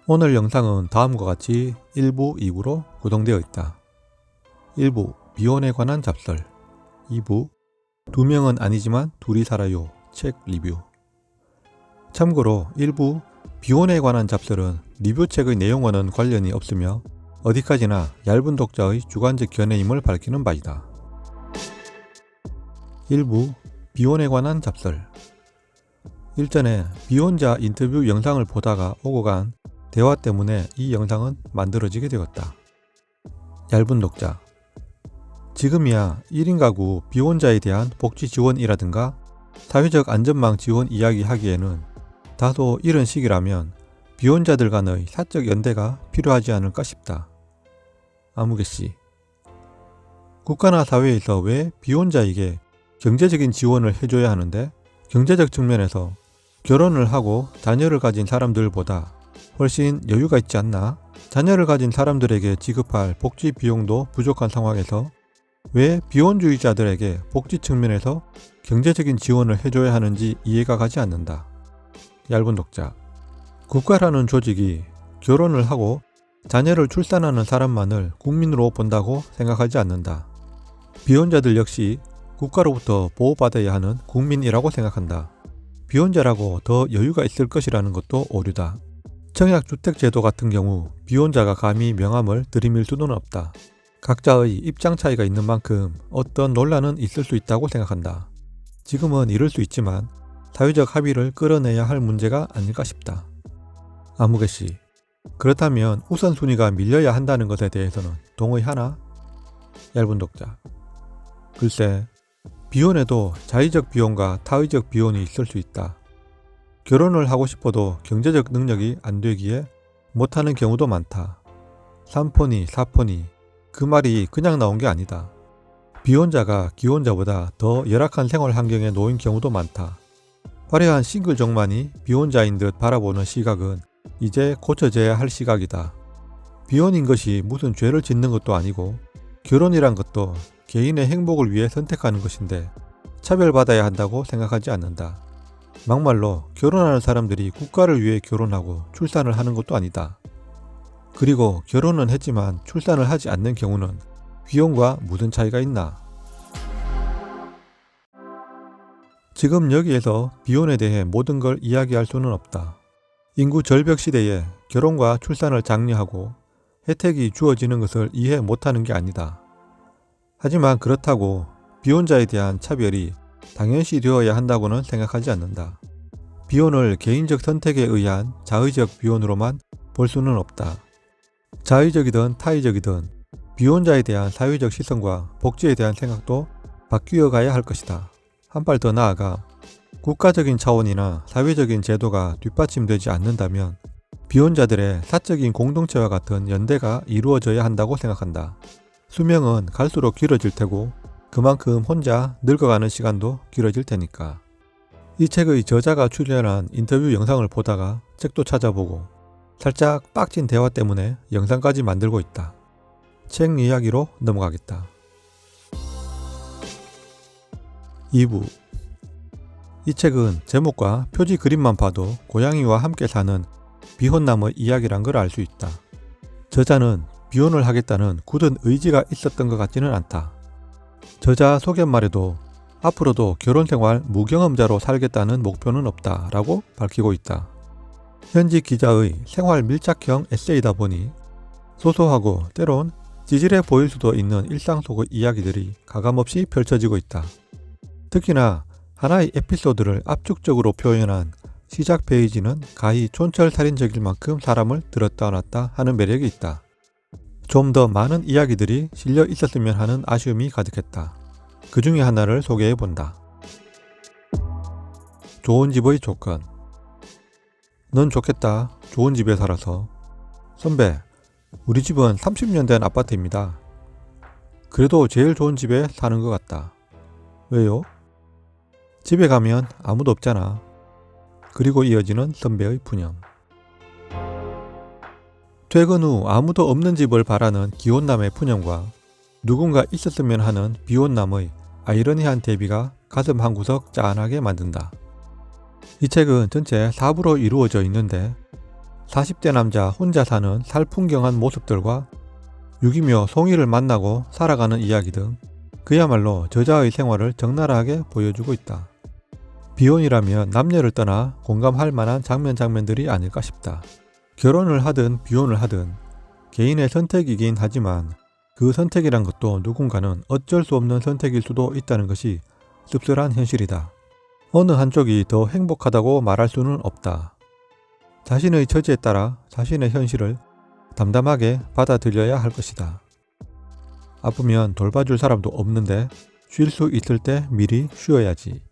오늘 영상은 다음과 같이 1부, 2부로 구성되어 있다. 1부 비혼에 관한 잡설, 2부 두 명은 아니지만 둘이 살아요 책 리뷰. 참고로 1부 비혼에 관한 잡설은 리뷰책의 내용과는 관련이 없으며 어디까지나 얇은 독자의 주관적 견해임을 밝히는 바이다. 1부 비혼에 관한 잡설. 일전에 비혼자 인터뷰 영상을 보다가 오고 간 대화 때문에 이 영상은 만들어지게 되었다. 얇은 독자. 지금이야 1인 가구 비혼자에 대한 복지 지원이라든가 사회적 안전망 지원 이야기 하기에는 다소 이런 시기라면 비혼자들 간의 사적 연대가 필요하지 않을까 싶다. 아무개씨. 국가나 사회에서 왜 비혼자에게 경제적인 지원을 해줘야 하는데 경제적 측면에서 결혼을 하고 자녀를 가진 사람들보다 훨씬 여유가 있지 않나? 자녀를 가진 사람들에게 지급할 복지 비용도 부족한 상황에서 왜 비혼주의자들에게 복지 측면에서 경제적인 지원을 해줘야 하는지 이해가 가지 않는다. 얇은 독자. 국가라는 조직이 결혼을 하고 자녀를 출산하는 사람만을 국민으로 본다고 생각하지 않는다. 비혼자들 역시 국가로부터 보호받아야 하는 국민이라고 생각한다. 비혼자라고 더 여유가 있을 것이라는 것도 오류다. 청약주택제도 같은 경우 비혼자가 감히 명함을 들이밀 수는 없다. 각자의 입장 차이가 있는 만큼 어떤 논란은 있을 수 있다고 생각한다. 지금은 이럴 수 있지만 사회적 합의를 끌어내야 할 문제가 아닐까 싶다. 아무개씨. 그렇다면 우선순위가 밀려야 한다는 것에 대해서는 동의하나? 얇은 독자. 글쎄, 비혼에도 자의적 비혼과 타의적 비혼이 있을 수 있다. 결혼을 하고 싶어도 경제적 능력이 안 되기에 못하는 경우도 많다. 3포니 4포니 그 말이 그냥 나온 게 아니다. 비혼자가 기혼자보다 더 열악한 생활 환경에 놓인 경우도 많다. 화려한 싱글족만이 비혼자인 듯 바라보는 시각은 이제 고쳐져야 할 시각이다. 비혼인 것이 무슨 죄를 짓는 것도 아니고 결혼이란 것도 개인의 행복을 위해 선택하는 것인데 차별받아야 한다고 생각하지 않는다. 막말로 결혼하는 사람들이 국가를 위해 결혼하고 출산을 하는 것도 아니다. 그리고 결혼은 했지만 출산을 하지 않는 경우는 비혼과 무슨 차이가 있나? 지금 여기에서 비혼에 대해 모든 걸 이야기할 수는 없다. 인구 절벽 시대에 결혼과 출산을 장려하고 혜택이 주어지는 것을 이해 못하는 게 아니다. 하지만 그렇다고 비혼자에 대한 차별이 당연시 되어야 한다고는 생각하지 않는다. 비혼을 개인적 선택에 의한 자의적 비혼으로만 볼 수는 없다. 자의적이든 타의적이든 비혼자에 대한 사회적 시선과 복지에 대한 생각도 바뀌어 가야 할 것이다. 한 발 더 나아가 국가적인 차원이나 사회적인 제도가 뒷받침되지 않는다면 비혼자들의 사적인 공동체와 같은 연대가 이루어져야 한다고 생각한다. 수명은 갈수록 길어질 테고 그만큼 혼자 늙어가는 시간도 길어질 테니까. 이 책의 저자가 출연한 인터뷰 영상을 보다가 책도 찾아보고 살짝 빡친 대화 때문에 영상까지 만들고 있다. 책 이야기로 넘어가겠다. 2부. 이 책은 제목과 표지 그림만 봐도 고양이와 함께 사는 비혼남의 이야기란 걸 알 수 있다. 저자는 비혼을 하겠다는 굳은 의지가 있었던 것 같지는 않다. 저자 소개말에도 앞으로도 결혼생활 무경험자로 살겠다는 목표는 없다 라고 밝히고 있다. 현지 기자의 생활 밀착형 에세이다 보니 소소하고 때론 찌질해 보일 수도 있는 일상 속의 이야기들이 가감없이 펼쳐지고 있다. 특히나 하나의 에피소드를 압축적으로 표현한 시작 페이지는 가히 촌철살인적일 만큼 사람을 들었다 놨다 하는 매력이 있다. 좀 더 많은 이야기들이 실려 있었으면 하는 아쉬움이 가득했다. 그 중에 하나를 소개해 본다. 좋은 집의 조건. 넌 좋겠다. 좋은 집에 살아서. 선배, 우리 집은 30년 된 아파트입니다. 그래도 제일 좋은 집에 사는 것 같다. 왜요? 집에 가면 아무도 없잖아. 그리고 이어지는 선배의 푸념. 퇴근 후 아무도 없는 집을 바라는 기혼남의 푸념과 누군가 있었으면 하는 비혼남의 아이러니한 대비가 가슴 한구석 짠하게 만든다. 이 책은 전체 4부로 이루어져 있는데 40대 남자 혼자 사는 살풍경한 모습들과 유기묘 송이를 만나고 살아가는 이야기 등 그야말로 저자의 생활을 적나라하게 보여주고 있다. 비혼이라면 남녀를 떠나 공감할 만한 장면들이 아닐까 싶다. 결혼을 하든 비혼을 하든 개인의 선택이긴 하지만 그 선택이란 것도 누군가는 어쩔 수 없는 선택일 수도 있다는 것이 씁쓸한 현실이다. 어느 한쪽이 더 행복하다고 말할 수는 없다. 자신의 처지에 따라 자신의 현실을 담담하게 받아들여야 할 것이다. 아프면 돌봐줄 사람도 없는데 쉴 수 있을 때 미리 쉬어야지.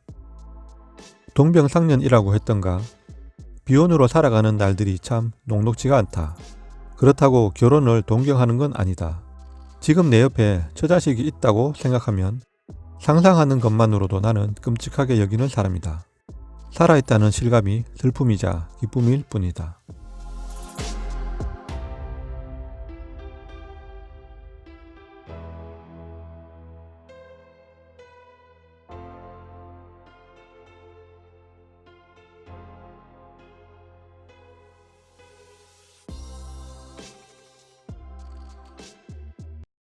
동병상련이라고 했던가. 비혼으로 살아가는 날들이 참 녹록지가 않다. 그렇다고 결혼을 동경하는 건 아니다. 지금 내 옆에 처자식이 있다고 생각하면 상상하는 것만으로도 나는 끔찍하게 여기는 사람이다. 살아있다는 실감이 슬픔이자 기쁨일 뿐이다.